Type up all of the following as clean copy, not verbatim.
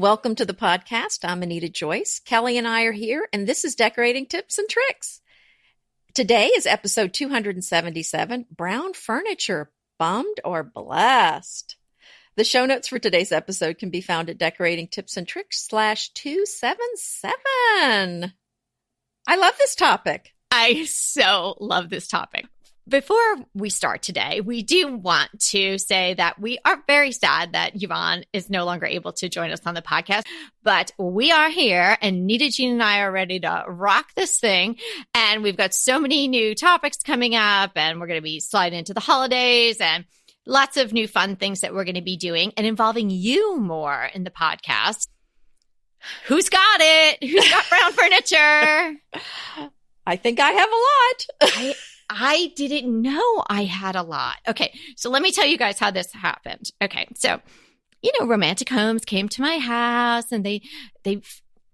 Welcome to the podcast. I'm Anita Joyce. Kelly and I are here, and this is Decorating Tips and Tricks. Today is episode 277, Brown Furniture, Bummed or Blessed? The show notes for today's episode can be found at decoratingtips&tricks/277. I love this topic. I so love this topic. Before we start today, we do want to say that we are very sad that Yvonne is no longer able to join us on the podcast, but we are here and Nita, Jean, and I are ready to rock this thing. And we've got so many new topics coming up, and we're going to be sliding into the holidays and lots of new fun things that we're going to be doing and involving you more in the podcast. Who's got it? Who's got brown furniture? I think I have a lot. I didn't know I had a lot. Okay, so let me tell you guys how this happened. Okay, so, Romantic Homes came to my house and they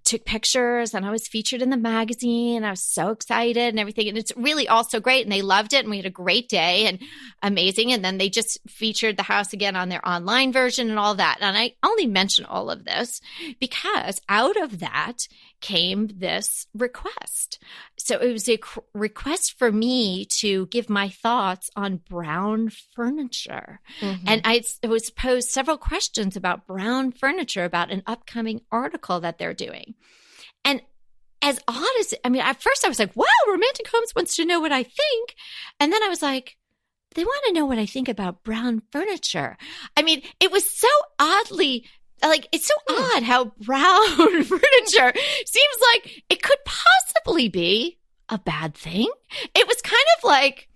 took pictures and I was featured in the magazine. I was so excited and everything. And it's really all so great. And they loved it. And we had a great day and amazing. And then they just featured the house again on their online version and all that. And I only mention all of this because out of that came this request. So it was a request for me to give my thoughts on brown furniture. Mm-hmm. And I was posed several questions about brown furniture, about an upcoming article that they're doing. And as odd as, at first I was like, wow, Romantic Homes wants to know what I think. And then I was like, they want to know what I think about brown furniture. It was so oddly it's so odd how brown furniture seems like it could possibly be a bad thing. It was kind of like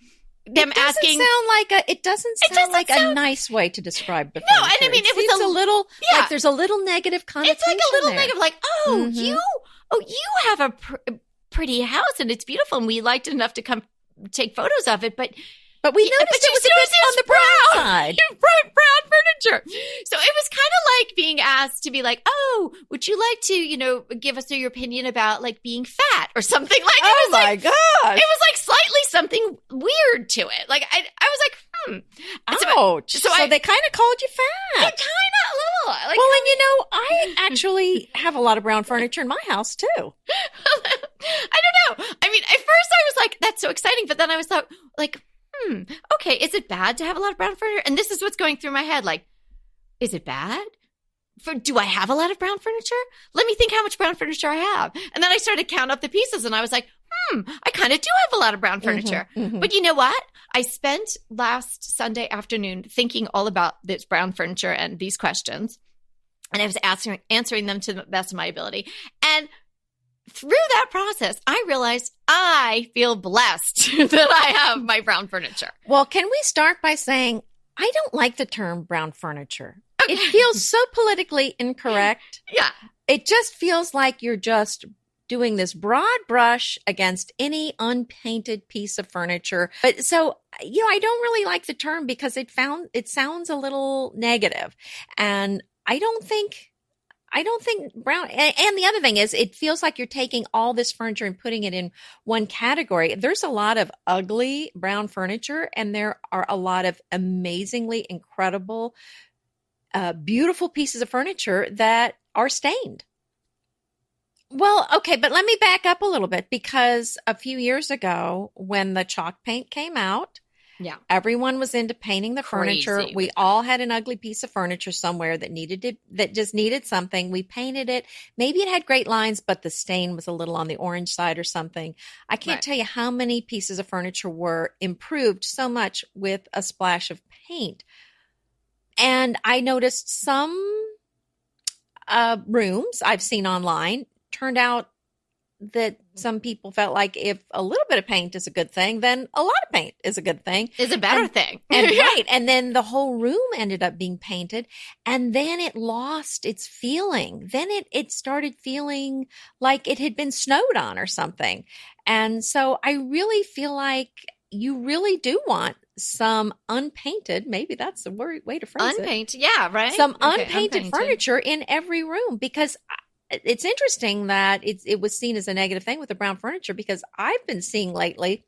them asking. It doesn't sound like a nice way to describe the furniture. No, and it was a little, like there's a little negative connotation. It's like a little there. negative, like, you have a pretty house and it's beautiful and we liked it enough to come take photos of it, But we noticed it was a bit on the brown side. Brown furniture. So it was kind of like being asked to be like, oh, would you like to, give us your opinion about being fat or something like that? Oh my gosh. It was slightly something weird to it. I was like, Ouch. So they kind of called you fat. Kind of a little. I actually have a lot of brown furniture in my house too. I don't know. At first I was like, that's so exciting. But then I was okay, is it bad to have a lot of brown furniture? And this is what's going through my head. Is it bad? Do I have a lot of brown furniture? Let me think how much brown furniture I have. And then I started to count up the pieces and I was like, I kind of do have a lot of brown furniture. Mm-hmm, mm-hmm. But you know what? I spent last Sunday afternoon thinking all about this brown furniture and these questions. And I was answering them to the best of my ability. And through that process, I realized I feel blessed that I have my brown furniture. Well, can we start by saying I don't like the term brown furniture. Okay. It feels so politically incorrect. Yeah. It just feels like you're just doing this broad brush against any unpainted piece of furniture. But so, I don't really like the term because it sounds a little negative. And I don't think brown, and the other thing is it feels like you're taking all this furniture and putting it in one category. There's a lot of ugly brown furniture and there are a lot of amazingly incredible, beautiful pieces of furniture that are stained. Well, okay, but let me back up a little bit because a few years ago when the chalk paint came out, everyone was into painting the furniture. We all had an ugly piece of furniture somewhere that just needed something. We painted it. Maybe it had great lines, but the stain was a little on the orange side or something. I can't tell you how many pieces of furniture were improved so much with a splash of paint. And I noticed some rooms I've seen online turned out that some people felt like if a little bit of paint is a good thing, then a lot of paint is a good thing. Is a better thing. And right. And then the whole room ended up being painted and then it lost its feeling. Then it started feeling like it had been snowed on or something. And so I really feel like you really do want some unpainted, maybe that's the way to phrase it. Unpainted, yeah, right? Some unpainted furniture in every room because it's interesting that it was seen as a negative thing with the brown furniture because I've been seeing lately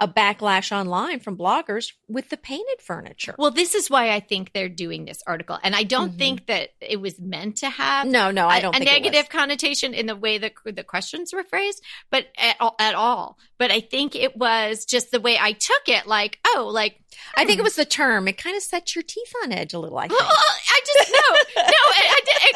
a backlash online from bloggers with the painted furniture. Well, this is why I think they're doing this article. And I don't think that it was meant to have No, I don't a think negative connotation in the way that the questions were phrased, but at all. But I think it was just the way I took it, like, I think it was the term. It kind of sets your teeth on edge a little, I think. Well, I just,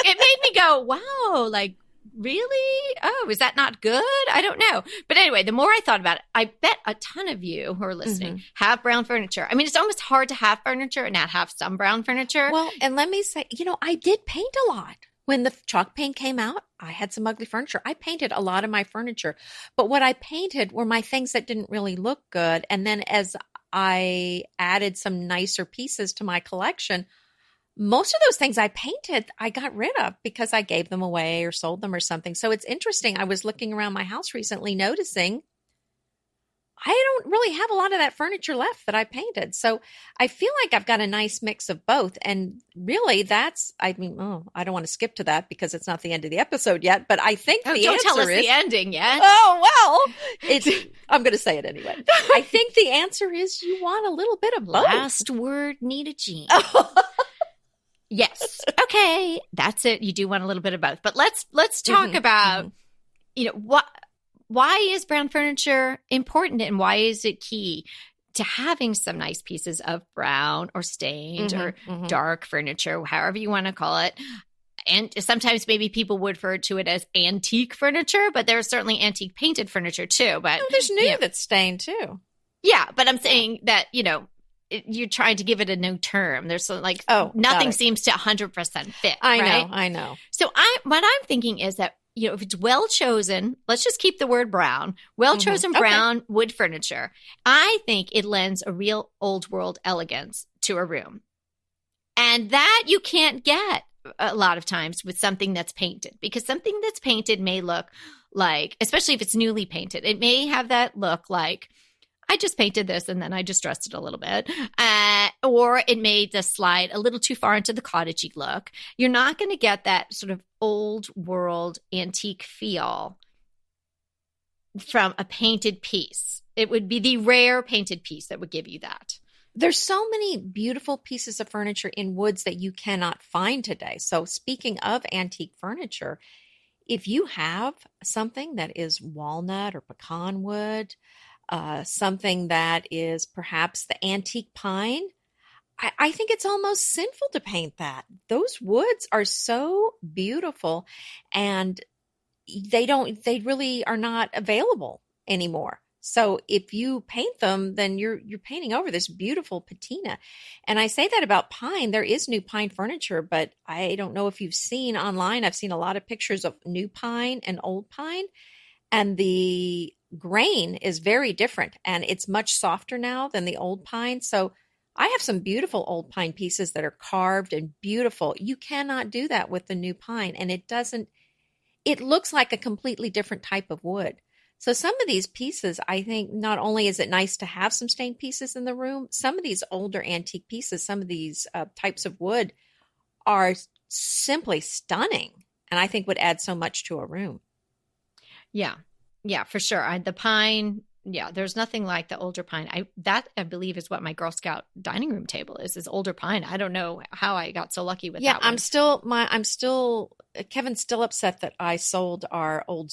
it made me go, wow, like, really? Oh, is that not good? I don't know. But anyway, the more I thought about it, I bet a ton of you who are listening have brown furniture. I mean, it's almost hard to have furniture and not have some brown furniture. Well, and let me say, I did paint a lot. When the chalk paint came out, I had some ugly furniture. I painted a lot of my furniture. But what I painted were my things that didn't really look good. And then as I added some nicer pieces to my collection, most of those things I painted, I got rid of because I gave them away or sold them or something. So it's interesting. I was looking around my house recently, noticing I don't really have a lot of that furniture left that I painted. So I feel like I've got a nice mix of both. And really I don't want to skip to that because it's not the end of the episode yet, but I think the don't answer tell us is the ending yet. Oh, well, I'm going to say it anyway. I think the answer is you want a little bit of both. Last word, Nita Jean. Yes. Okay. That's it. You do want a little bit of both. But let's talk about, why is brown furniture important and why is it key to having some nice pieces of brown or stained or dark furniture, however you want to call it. And sometimes maybe people would refer to it as antique furniture, but there's certainly antique painted furniture too. But there's new that's stained too. Yeah. But I'm saying that, you're trying to give it a new term. There's nothing seems to 100% fit. I know. So what I'm thinking is that, if it's well chosen, let's just keep the word brown, well chosen brown wood furniture. I think it lends a real old world elegance to a room. And that you can't get a lot of times with something that's painted, because something that's painted may look like, especially if it's newly painted, it may have that look like, I just painted this and then I just dressed it a little bit. Or it may just slide a little too far into the cottagey look. You're not going to get that sort of old world antique feel from a painted piece. It would be the rare painted piece that would give you that. There's so many beautiful pieces of furniture in woods that you cannot find today. So speaking of antique furniture, if you have something that is walnut or pecan wood, something that is perhaps the antique pine, I think it's almost sinful to paint that. Those woods are so beautiful and they really are not available anymore. So if you paint them, then you're painting over this beautiful patina. And I say that about pine. There is new pine furniture, but I don't know if you've seen online. I've seen a lot of pictures of new pine and old pine, and the grain is very different and it's much softer now than the old pine. So I have some beautiful old pine pieces that are carved and beautiful. You cannot do that with the new pine, and it looks like a completely different type of wood. So some of these pieces, I think not only is it nice to have some stained pieces in the room, some of these older antique pieces, some of these types of wood are simply stunning, and I think would add so much to a room. Yeah, for sure. The pine, there's nothing like the older pine. I believe is what my Girl Scout dining room table is older pine. I don't know how I got so lucky with that one. Kevin's still upset that I sold our old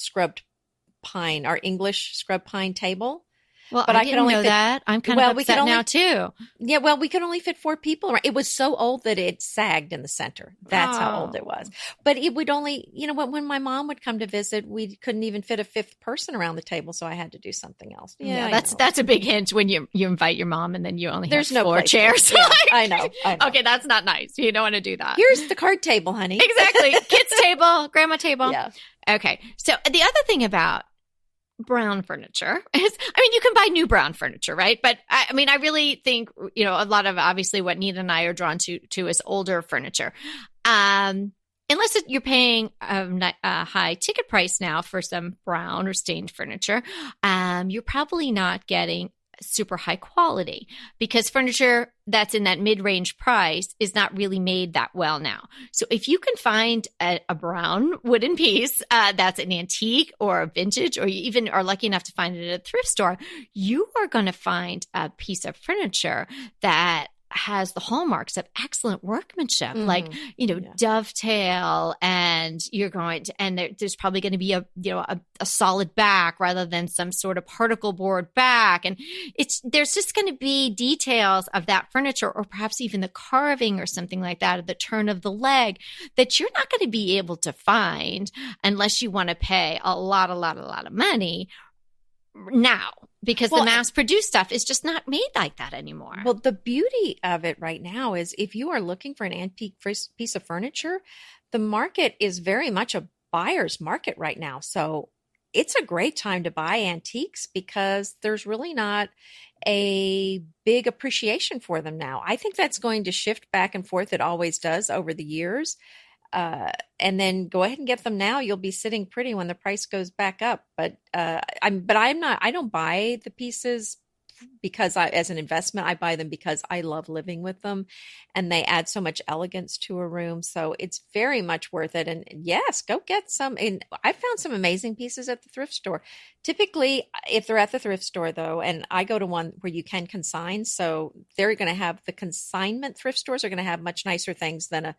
our English scrub pine table. Well, but I didn't know that. I'm kind of upset now too. Yeah, well, we could only fit 4 people around. It was so old that it sagged in the center. That's how old it was. But it would only, when my mom would come to visit, we couldn't even fit a 5th person around the table, so I had to do something else. Yeah, that's a big hint when you invite your mom and then you only have no 4 chairs. Yeah, I know. Okay, that's not nice. You don't want to do that. Here's the card table, honey. Exactly. Kids table, grandma table. Yeah. Okay. So the other thing about brown furniture is, you can buy new brown furniture, right? But I really think, a lot of obviously what Nita and I are drawn to is older furniture. Unless you're paying a high ticket price now for some brown or stained furniture, you're probably not getting super high quality, because furniture that's in that mid-range price is not really made that well now. So if you can find a brown wooden piece that's an antique or a vintage, or you even are lucky enough to find it at a thrift store, you are going to find a piece of furniture that has the hallmarks of excellent workmanship, like, dovetail, and you're going to, and there's probably going to be a solid back rather than some sort of particle board back. And there's just going to be details of that furniture, or perhaps even the carving or something like that, or the turn of the leg, that you're not going to be able to find unless you want to pay a lot of money now, because the mass-produced stuff is just not made like that anymore. Well, the beauty of it right now is if you are looking for an antique piece of furniture, the market is very much a buyer's market right now. So it's a great time to buy antiques because there's really not a big appreciation for them now. I think that's going to shift back and forth. It always does over the years. And then go ahead and get them now. You'll be sitting pretty when the price goes back up. But I don't buy the pieces because as an investment, I buy them because I love living with them and they add so much elegance to a room. So it's very much worth it. And yes, go get some. And I found some amazing pieces at the thrift store. Typically, if they're at the thrift store though, and I go to one where you can consign, so they're going to have the consignment thrift stores are going to have much nicer things than a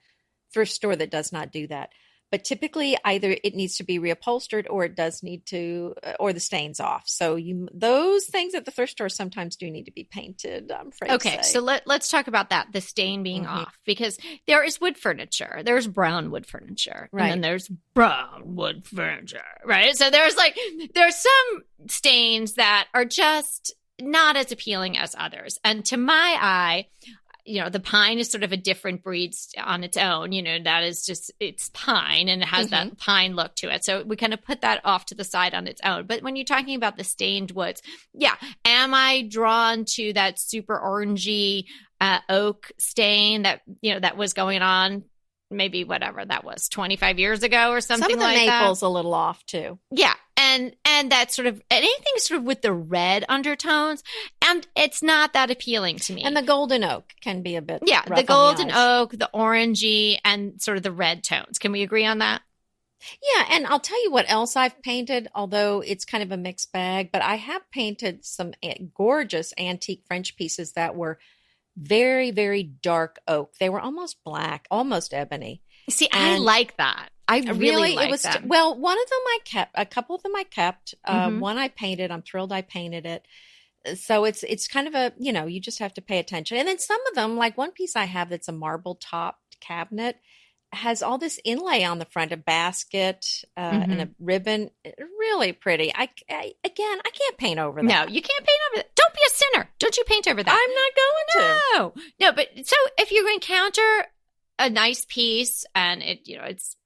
thrift store that does not do that. But typically either it needs to be reupholstered or it does need to, or the stains off. So those things at the thrift store sometimes do need to be painted, I'm afraid to say. So let's talk about that, the stain being off, because there is wood furniture. There's brown wood furniture. Right. And then there's brown wood furniture, right? So there's some stains that are just not as appealing as others. And to my eye, the pine is sort of a different breed on its own. That is just, it's pine and it has that pine look to it. So we kind of put that off to the side on its own. But when you're talking about the stained woods, am I drawn to that super orangey oak stain that was going on? Maybe whatever that was 25 years ago or something like that. Some of the maple's a little off too. Yeah. And that sort of anything sort of with the red undertones, and it's not that appealing to me. And the golden oak can be a bit rough the golden oak, the orangey, and sort of the red tones. Can we agree on that? Yeah, and I'll tell you what else I've painted, although it's kind of a mixed bag, but I have painted some gorgeous antique French pieces that were very, very dark oak. They were almost black, almost ebony. See, I like that. I really like that. Well, one of them I kept, a couple of them I kept. One I painted. I'm thrilled I painted it. So it's kind of a, you just have to pay attention. And then some of them, like one piece I have that's a marble topped cabinet, has all this inlay on the front, a basket and a ribbon. Really pretty. I can't paint over that. No, you can't paint over that. Don't be a sinner. Don't you paint over that. I'm not going to. No, but so if you encounter a nice piece and it's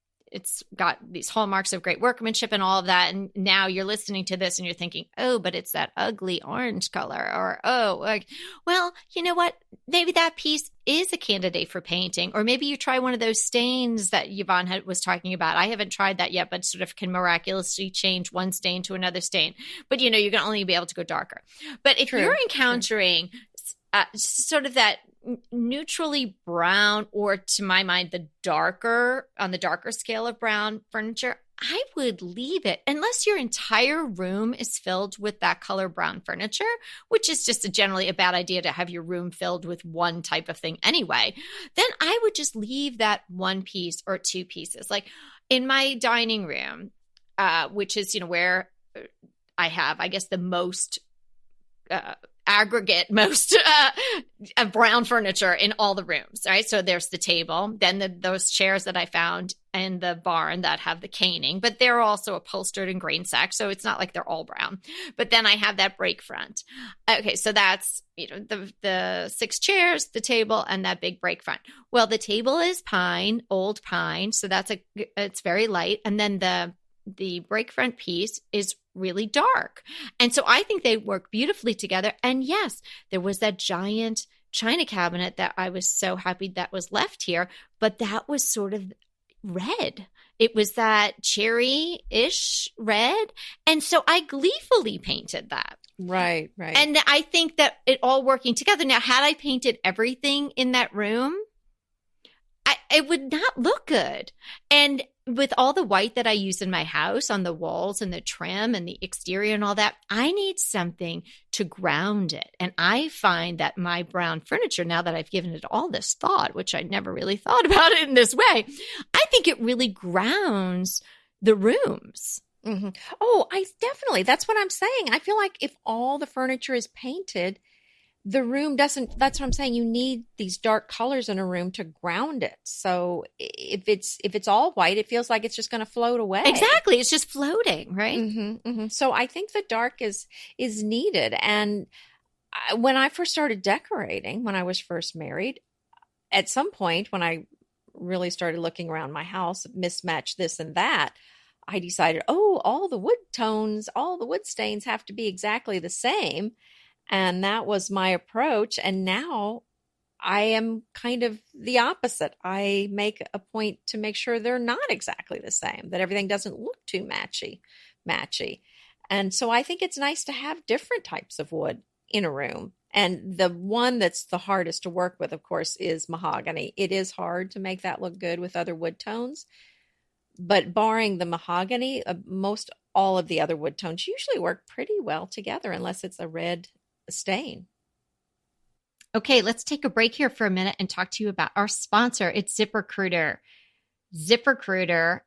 got these hallmarks of great workmanship and all of that, and now you're listening to this and you're thinking, oh, but it's that ugly orange color, or well, you know what? Maybe that piece is a candidate for painting, or maybe you try one of those stains that Yvonne was talking about. I haven't tried that yet, but sort of can miraculously change one stain to another stain. But you can only be able to go darker. But if you're encountering sort of that neutrally brown, or to my mind, the darker scale of brown furniture, I would leave it unless your entire room is filled with that color brown furniture, which is just generally a bad idea to have your room filled with one type of thing anyway. Then I would just leave that one piece or two pieces. Like in my dining room, which is, where I have, I guess, the most most brown furniture in all the rooms, right? So there's the table, then those chairs that I found in the barn that have the caning, but they're also upholstered in grain sack, so it's not like they're all brown. But then I have that break front. Okay, so that's the 6 chairs, the table, and that big break front. Well, the table is pine, old pine, so it's very light, and then the break front piece is really dark. And so I think they work beautifully together. And yes, there was that giant china cabinet that I was so happy that was left here, but that was sort of red. It was that cherry-ish red. And so I gleefully painted that. Right, right. And I think that it all working together. Now, had I painted everything in that room, it would not look good. And with all the white that I use in my house on the walls and the trim and the exterior and all that, I need something to ground it. And I find that my brown furniture, now that I've given it all this thought, which I never really thought about it in this way, I think it really grounds the rooms. Mm-hmm. Oh, I definitely. That's what I'm saying. I feel like if all the furniture is painted, the room doesn't, that's what I'm saying. You need these dark colors in a room to ground it. So if it's all white, it feels like it's just going to float away. Exactly. It's just floating, right? Mm-hmm, mm-hmm. So I think the dark is needed. And when I first started decorating, when I was first married, at some point when I really started looking around my house, mismatch this and that, I decided, oh, all the wood tones, all the wood stains have to be exactly the same. And that was my approach. And now I am kind of the opposite. I make a point to make sure they're not exactly the same, that everything doesn't look too matchy. And so I think it's nice to have different types of wood in a room. And the one that's the hardest to work with, of course, is mahogany. It is hard to make that look good with other wood tones. But barring the mahogany, most all of the other wood tones usually work pretty well together unless it's a red stain. Okay, let's take a break here for a minute and talk to you about our sponsor. It's ZipRecruiter. ZipRecruiter,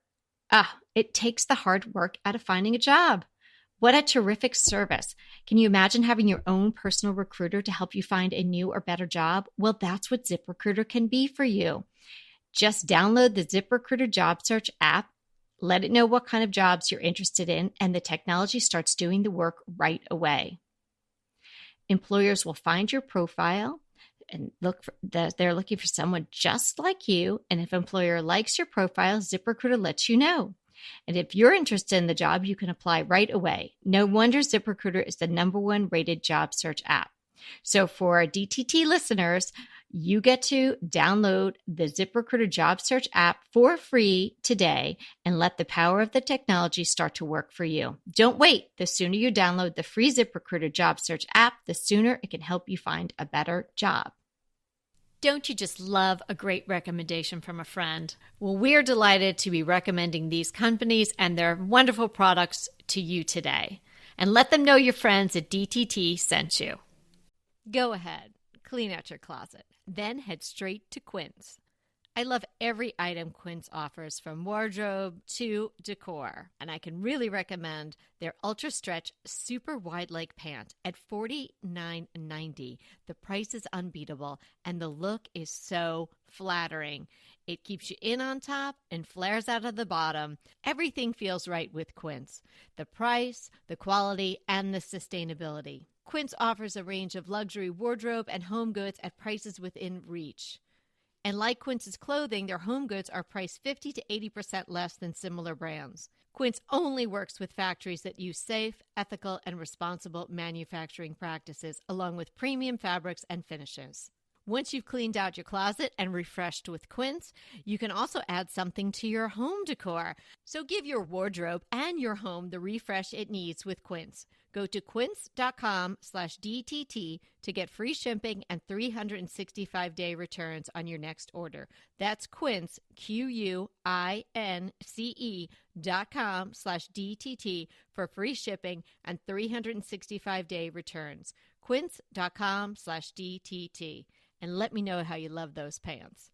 it takes the hard work out of finding a job. What a terrific service. Can you imagine having your own personal recruiter to help you find a new or better job? Well, that's what ZipRecruiter can be for you. Just download the ZipRecruiter job search app, let it know what kind of jobs you're interested in, and the technology starts doing the work right away. Employers will find your profile and they're looking for someone just like you. And if an employer likes your profile, ZipRecruiter lets you know. And if you're interested in the job, you can apply right away. No wonder ZipRecruiter is the #1 rated job search app. So for DTT listeners, you get to download the ZipRecruiter job search app for free today and let the power of the technology start to work for you. Don't wait. The sooner you download the free ZipRecruiter job search app, the sooner it can help you find a better job. Don't you just love a great recommendation from a friend? Well, we're delighted to be recommending these companies and their wonderful products to you today. And let them know your friends at DTT sent you. Go ahead, clean out your closet, then head straight to Quince. I love every item Quince offers, from wardrobe to decor, and I can really recommend their Ultra Stretch Super Wide Leg Pant at $49.90. The price is unbeatable, and the look is so flattering. It keeps you in on top and flares out of the bottom. Everything feels right with Quince. The price, the quality, and the sustainability. Quince offers a range of luxury wardrobe and home goods at prices within reach. And like Quince's clothing, their home goods are priced 50 to 80% less than similar brands. Quince only works with factories that use safe, ethical, and responsible manufacturing practices, along with premium fabrics and finishes. Once you've cleaned out your closet and refreshed with Quince, you can also add something to your home decor. So give your wardrobe and your home the refresh it needs with Quince. Go to quince.com/DTT to get free shipping and 365-day returns on your next order. That's Quince, QUINCE.com/DTT for free shipping and 365-day returns. Quince.com/DTT. And let me know how you love those pants.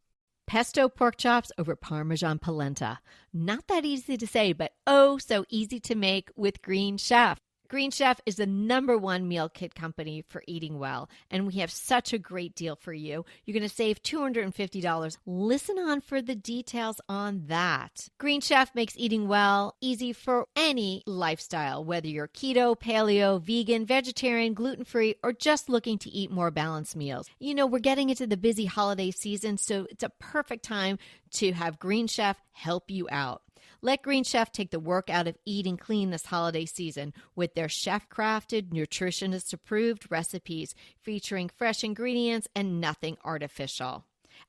Pesto pork chops over Parmesan polenta. Not that easy to say, but oh so easy to make with Green Chef. Green Chef is the #1 meal kit company for eating well, and we have such a great deal for you. You're going to save $250. Listen on for the details on that. Green Chef makes eating well easy for any lifestyle, whether you're keto, paleo, vegan, vegetarian, gluten-free, or just looking to eat more balanced meals. You know, we're getting into the busy holiday season, so it's a perfect time to have Green Chef help you out. Let Green Chef take the work out of eating clean this holiday season with their chef-crafted, nutritionist-approved recipes featuring fresh ingredients and nothing artificial.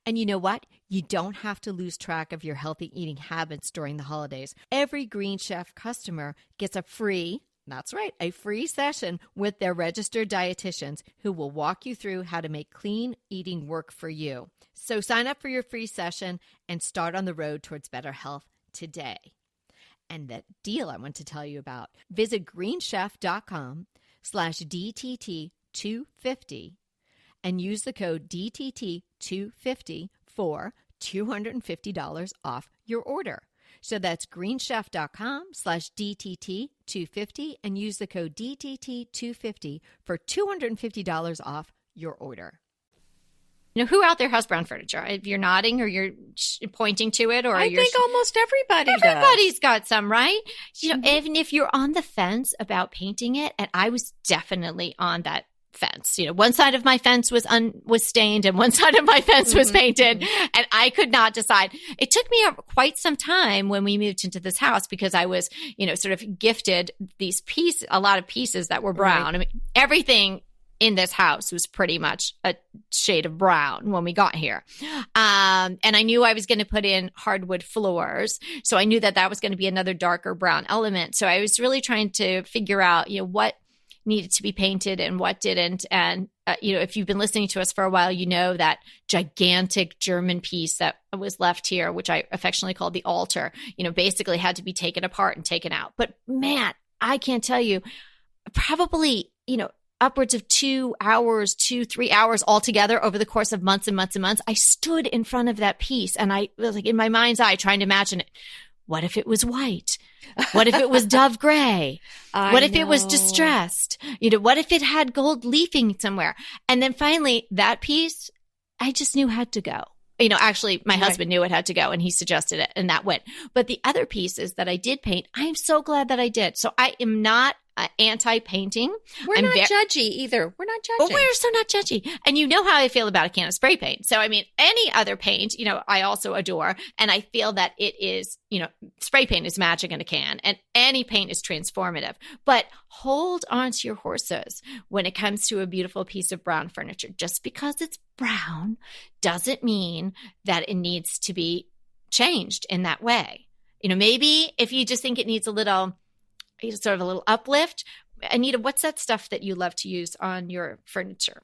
And you know what? You don't have to lose track of your healthy eating habits during the holidays. Every Green Chef customer gets a free That's right, a free session with their registered dietitians who will walk you through how to make clean eating work for you. So sign up for your free session and start on the road towards better health today. And that deal I want to tell you about, visit greenchef.com/DTT250 and use the code DTT250 for $250 off your order. So that's greenchef.com/DTT250 and use the code DTT250 for $250 off your order. You know, who out there has brown furniture? If you're nodding or you're pointing to it, or I think almost everybody does. Everybody's got some, right? You know, even if you're on the fence about painting it, and I was definitely on that fence. You know, one side of my fence was stained and one side of my fence was painted, and I could not decide. It took me quite some time when we moved into this house because I was, you know, sort of gifted a lot of pieces that were brown. Right. I mean, everything in this house was pretty much a shade of brown when we got here. And I knew I was going to put in hardwood floors. So I knew that was going to be another darker brown element. So I was really trying to figure out, you know, what needed to be painted and what didn't. And, you know, if you've been listening to us for a while, you know that gigantic German piece that was left here, which I affectionately called the altar, you know, basically had to be taken apart and taken out. But man, I can't tell you, probably, you know, upwards of 3 hours altogether over the course of months and months and months, I stood in front of that piece and I was like in my mind's eye trying to imagine it. What if it was white? What if it was dove gray? What if it was distressed? You know, what if it had gold leafing somewhere? And then finally, that piece, I just knew had to go. You know, actually, my husband knew it had to go and he suggested it and that went. But the other pieces that I did paint, I'm so glad that I did. So I am not anti-painting. We're not judgy either. We're not judging. Well, we're so not judgy. And you know how I feel about a can of spray paint. So, I mean, any other paint, you know, I also adore. And I feel that it is, you know, spray paint is magic in a can and any paint is transformative. But hold on to your horses when it comes to a beautiful piece of brown furniture. Just because it's brown doesn't mean that it needs to be changed in that way. You know, maybe if you just think it needs a little uplift. Anita, what's that stuff that you love to use on your furniture?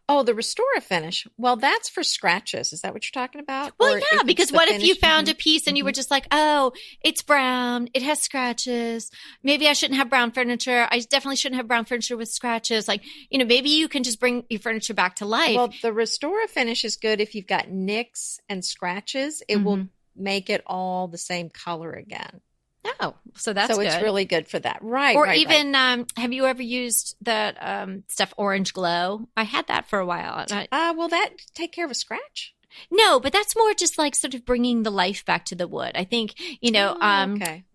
Oh, the Restore Finish. Well, that's for scratches. Is that what you're talking about? Well, yeah, because what if you found a piece and you were just like, oh, it's brown, it has scratches. Maybe I shouldn't have brown furniture. I definitely shouldn't have brown furniture with scratches. Like, you know, maybe you can just bring your furniture back to life. Well, the Restore Finish is good if you've got nicks and scratches. It will make it all the same color again. Oh, so that's good. It's really good for that. Right. Or even, have you ever used that stuff, Orange Glow? I had that for a while. Will that take care of a scratch? No, but that's more just like sort of bringing the life back to the wood. I think, you know,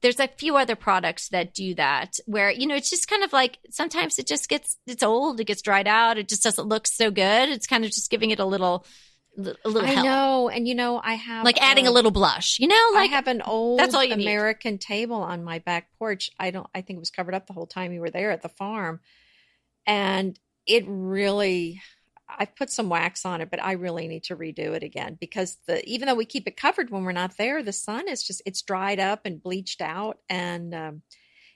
there's a few other products that do that where, you know, it's just kind of like sometimes it's old, it gets dried out. It just doesn't look so good. It's kind of just giving it a little help. I know. And, you know, I have like adding a little blush, you know, like I have an old that's all you American table on my back porch. I think it was covered up the whole time you were there at the farm. And it really, I put some wax on it, but I really need to redo it again because even though we keep it covered when we're not there, the sun is it's dried up and bleached out. And,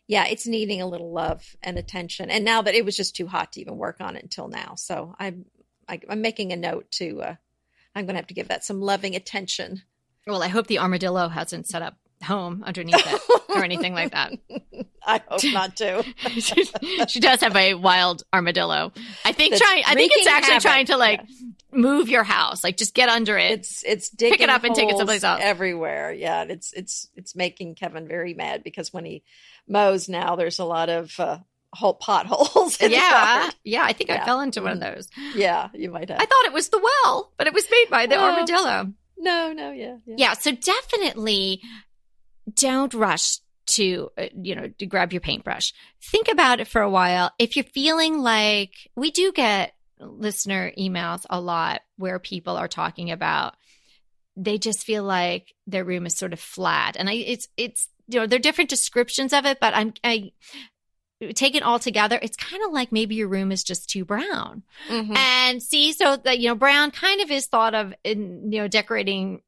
it's needing a little love and attention. And now that it was just too hot to even work on it until now. So I'm making a note to, I'm going to have to give that some loving attention. Well, I hope the armadillo hasn't set up home underneath it or anything like that. I hope not too. She does have a wild armadillo. I think it's actually trying to move your house. Like just get under it. It's digging pick it up and take it someplace else. Everywhere. Yeah. It's making Kevin very mad because when he mows now, there's a lot of whole potholes. Yeah. I think I fell into one of those. Yeah, you might have. I thought it was the well, but it was made by the armadillo. No, yeah. Yeah, so definitely don't rush to grab your paintbrush. Think about it for a while. If you're feeling like we do get listener emails a lot where people are talking about they just feel like their room is sort of flat, and it's there are different descriptions of it, but I take it all together, it's kind of like maybe your room is just too brown. Mm-hmm. And so that, brown kind of is thought of in, decorating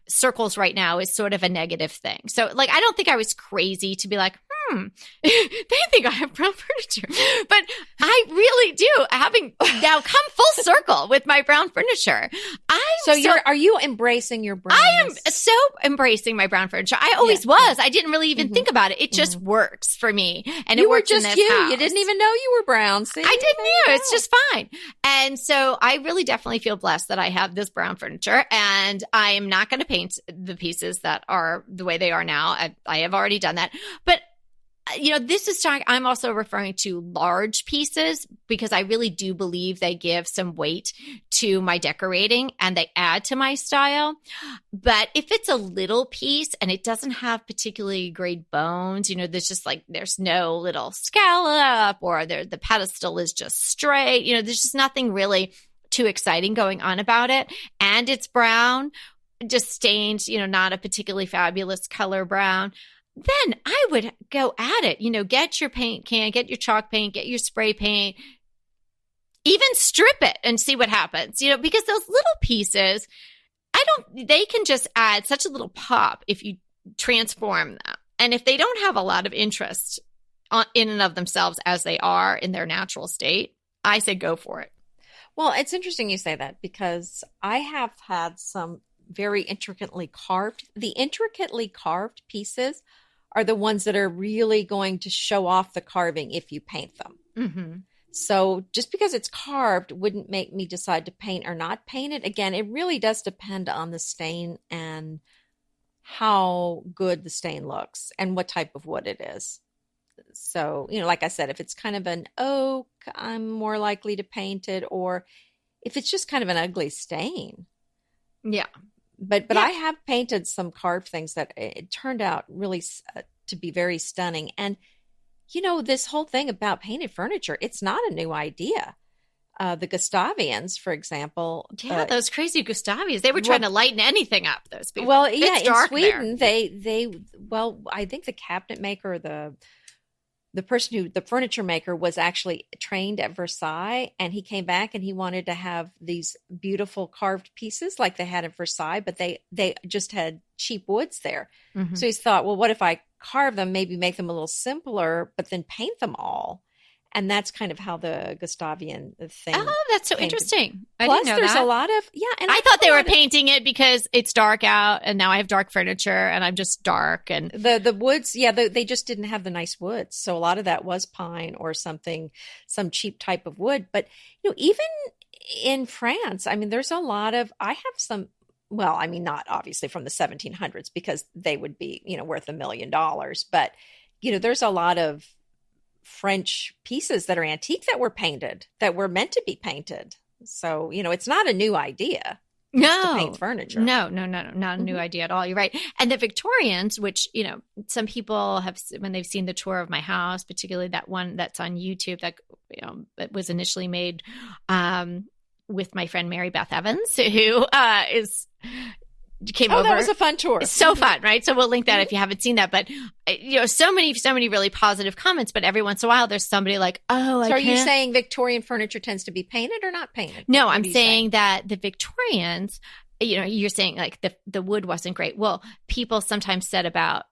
circles right now is sort of a negative thing. So I don't think I was crazy to be like, they think I have brown furniture. But I really do, having now come full circle with my brown furniture. Are you embracing your brownness? I am so embracing my brown furniture. I always was. I didn't really even think about it. It just works for me. And it works in this house. You didn't even know you were brown. See? I didn't know. It's just fine. And so I really definitely feel blessed that I have this brown furniture, and I am not going to paint the pieces that are the way they are now. I have already done that. But this is talking, I'm also referring to large pieces because I really do believe they give some weight to my decorating and they add to my style. But if it's a little piece and it doesn't have particularly great bones, there's no little scallop, or the pedestal is just straight, there's just nothing really too exciting going on about it. And it's brown, just stained, not a particularly fabulous color brown. Then I would go at it, get your paint can, get your chalk paint, get your spray paint, even strip it and see what happens, because those little pieces, they can just add such a little pop if you transform them. And if they don't have a lot of interest in and of themselves as they are in their natural state, I say go for it. Well, it's interesting you say that because I have had some very intricately carved pieces are the ones that are really going to show off the carving if you paint them. Mm-hmm. So just because it's carved wouldn't make me decide to paint or not paint it. Again, it really does depend on the stain and how good the stain looks and what type of wood it is. So, like I said, if it's kind of an oak, I'm more likely to paint it, or if it's just kind of an ugly stain. Yeah. But I have painted some carved things that it turned out really to be very stunning. And, this whole thing about painted furniture, it's not a new idea. The Gustavians, for example. Yeah, those crazy Gustavians, they were trying to lighten anything up, those people. Well, yeah, it's dark in Sweden, there. I think the cabinet maker, the furniture maker was actually trained at Versailles, and he came back and he wanted to have these beautiful carved pieces like they had in Versailles, but they just had cheap woods there. Mm-hmm. So he's thought, well, what if I carve them, maybe make them a little simpler, but then paint them all? And that's kind of how the Gustavian thing. Oh, that's so interesting. I Plus, didn't know there's that. a lot of, and I thought they were painting it because it's dark out and now I have dark furniture and I'm just dark. And the woods, they just didn't have the nice woods. So a lot of that was pine or some cheap type of wood. But, even in France, I mean, there's a lot of, I have some, well, I mean, not obviously from the 1700s because they would be, worth $1 million. But, there's a lot of French pieces that are antique that were painted, that were meant to be painted. So, it's not a new idea. No, to paint furniture. No, not a new idea at all. You're right. And the Victorians, which, some people have, when they've seen the tour of my house, particularly that one that's on YouTube that, it was initially made with my friend Mary Beth Evans, who came over. That was a fun tour. So fun, right? So we'll link that if you haven't seen that. But so many really positive comments. But every once in a while, there's somebody like, "Oh, so are you saying Victorian furniture tends to be painted or not painted?" No, I'm saying that the Victorians, you're saying like the wood wasn't great. Well, people sometimes said about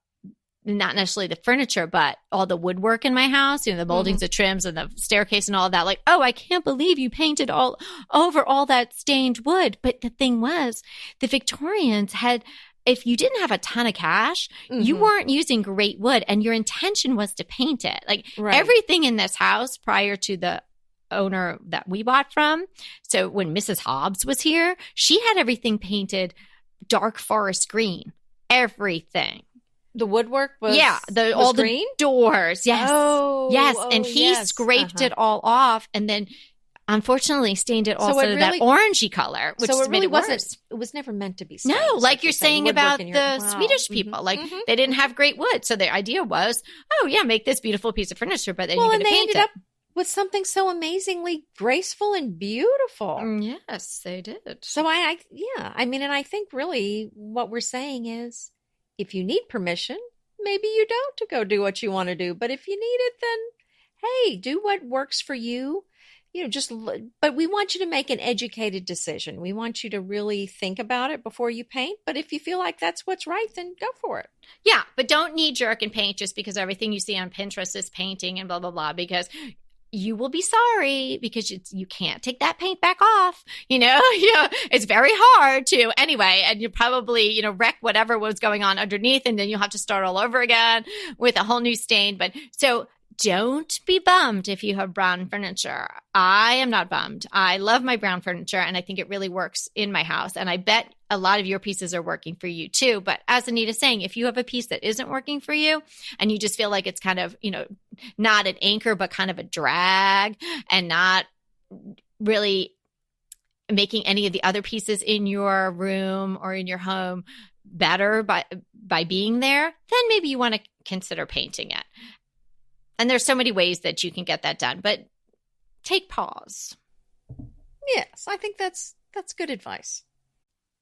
not necessarily the furniture, but all the woodwork in my house, the moldings, the trims, and the staircase and all of that. Like, oh, I can't believe you painted all over all that stained wood. But the thing was, the Victorians had, if you didn't have a ton of cash, you weren't using great wood and your intention was to paint it. Like everything in this house prior to the owner that we bought from. So when Mrs. Hobbs was here, she had everything painted dark forest green, everything. The woodwork was all green? The doors, yes, yes, and he yes. scraped it all off, and then unfortunately stained it also that orangey color, which so it made really it wasn't. Worse. It was never meant to be stained. No, like you're saying about the wow. Swedish people, like they didn't have great wood, so the idea was, oh yeah, make this beautiful piece of furniture, but then you're going to paint ended it. Up with something so amazingly graceful and beautiful. Yes, they did. So I mean, and I think really what we're saying is, if you need permission, maybe you don't to go do what you want to do. But if you need it, then hey, do what works for you. But we want you to make an educated decision. We want you to really think about it before you paint. But if you feel like that's what's right, then go for it. Yeah, but don't knee jerk and paint just because everything you see on Pinterest is painting and blah, blah, blah, because you will be sorry because you can't take that paint back off. It's very hard to anyway. And you probably, wreck whatever was going on underneath. And then you'll have to start all over again with a whole new stain. But so don't be bummed if you have brown furniture. I am not bummed. I love my brown furniture and I think it really works in my house. And I bet a lot of your pieces are working for you too. But as Anita's saying, if you have a piece that isn't working for you and you just feel like it's kind of, not an anchor, but kind of a drag and not really making any of the other pieces in your room or in your home better by being there, then maybe you want to consider painting it. And there's so many ways that you can get that done, but take pause. Yes, I think that's good advice.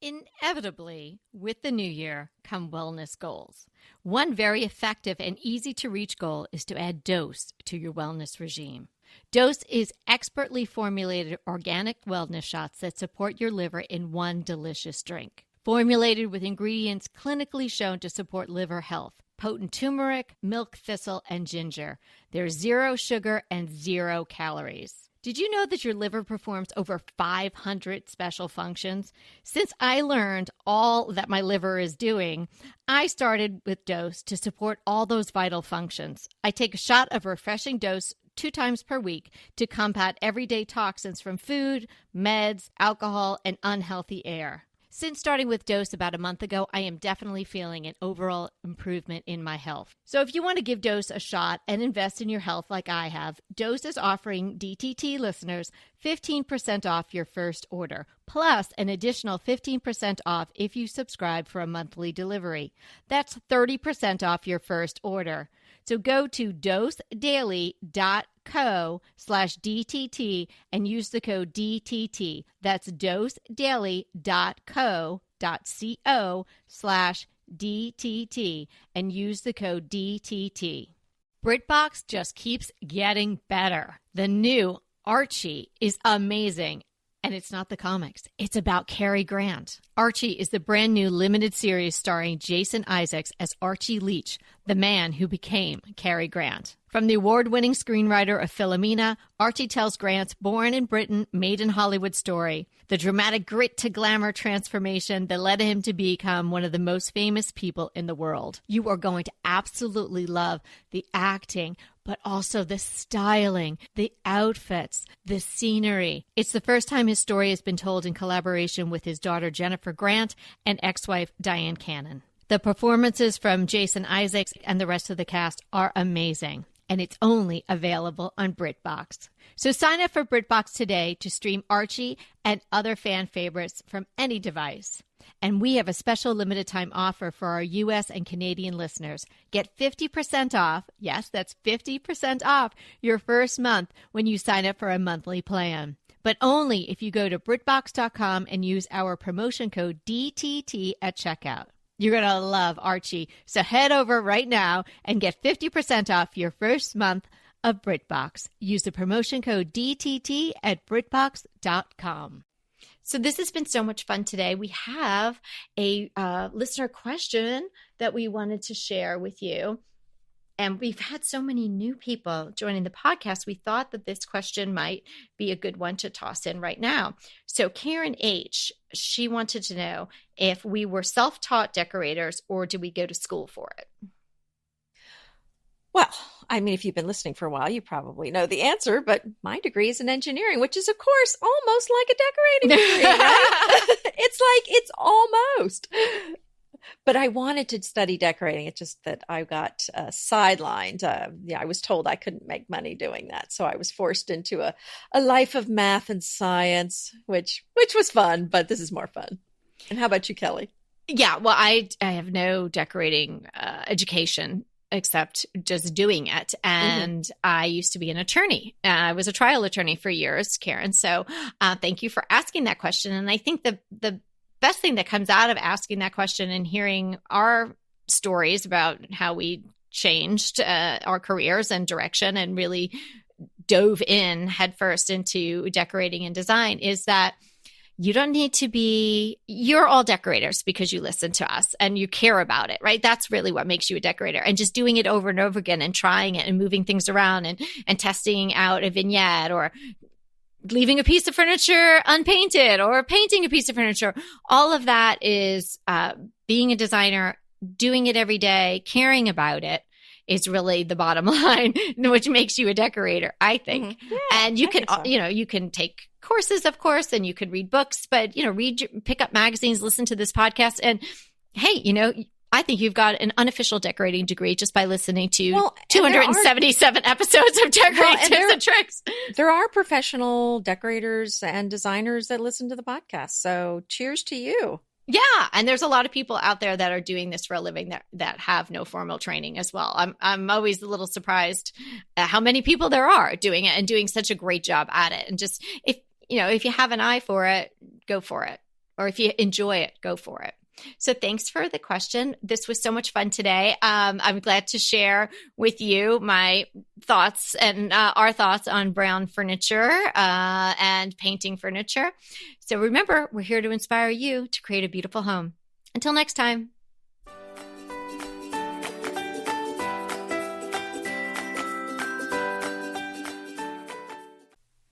Inevitably, with the new year come wellness goals. One very effective and easy to reach goal is to add dose to your wellness regime. Dose is expertly formulated organic wellness shots that support your liver in one delicious drink. Formulated with ingredients clinically shown to support liver health. Potent turmeric, milk thistle, and ginger. There's 0 sugar and 0 calories. Did you know that your liver performs over 500 special functions? Since I learned all that my liver is doing, I started with Dose to support all those vital functions. I take a shot of refreshing Dose 2 times per week to combat everyday toxins from food, meds, alcohol, and unhealthy air. Since starting with Dose about a month ago, I am definitely feeling an overall improvement in my health. So if you want to give Dose a shot and invest in your health like I have, Dose is offering DTT listeners 15% off your first order, plus an additional 15% off if you subscribe for a monthly delivery. That's 30% off your first order. So go to dosedaily.co/DTT and use the code DTT. That's dosedaily.co.co/DTT and use the code DTT. BritBox just keeps getting better. The new Archie is amazing. And it's not the comics. It's about Cary Grant. Archie is the brand new limited series starring Jason Isaacs as Archie Leach, the man who became Cary Grant. From the award-winning screenwriter of Philomena, Archie tells Grant's born in Britain, made in Hollywood story, the dramatic grit to glamour transformation that led him to become one of the most famous people in the world. You are going to absolutely love the acting, but also the styling, the outfits, the scenery. It's the first time his story has been told in collaboration with his daughter Jennifer Grant and ex-wife Diane Cannon. The performances from Jason Isaacs and the rest of the cast are amazing, and it's only available on BritBox. So sign up for BritBox today to stream Archie and other fan favorites from any device. And we have a special limited time offer for our U.S. and Canadian listeners. Get 50% off, yes, that's 50% off your first month when you sign up for a monthly plan. But only if you go to BritBox.com and use our promotion code DTT at checkout. You're going to love Archie. So head over right now and get 50% off your first month of BritBox. Use the promotion code DTT at BritBox.com. So this has been so much fun today. We have a listener question that we wanted to share with you. And we've had so many new people joining the podcast. We thought that this question might be a good one to toss in right now. So Karen H., she wanted to know if we were self-taught decorators or do we go to school for it? Well, I mean, if you've been listening for a while, you probably know the answer, but my degree is in engineering, which is, of course, almost like a decorating degree, right? It's almost. But I wanted to study decorating. It's just that I got sidelined. I was told I couldn't make money doing that. So I was forced into a life of math and science, which was fun, but this is more fun. And how about you, Kelly? Yeah, well, I have no decorating education except just doing it. And I used to be an attorney. I was a trial attorney for years, Karen. So thank you for asking that question. And I think the best thing that comes out of asking that question and hearing our stories about how we changed our careers and direction and really dove in headfirst into decorating and design is that, You don't need to be, you're all decorators because you listen to us and you care about it, right? That's really what makes you a decorator. And just doing it over and over again and trying it and moving things around and testing out a vignette or leaving a piece of furniture unpainted or painting a piece of furniture. All of that is being a designer, doing it every day, caring about it is really the bottom line, which makes you a decorator, I think. Mm-hmm. Yeah, and you I can, think so. you can take courses, of course, and you could read books, but, pick up magazines, listen to this podcast. And hey, I think you've got an unofficial decorating degree just by listening to 277 episodes of Decorating Tips and Tricks. There are professional decorators and designers that listen to the podcast. So cheers to you. Yeah. And there's a lot of people out there that are doing this for a living that have no formal training as well. I'm always a little surprised at how many people there are doing it and doing such a great job at it. And just if you have an eye for it, go for it. Or if you enjoy it, go for it. So thanks for the question. This was so much fun today. I'm glad to share with you my thoughts and our thoughts on brown furniture and painting furniture. So remember, we're here to inspire you to create a beautiful home. Until next time.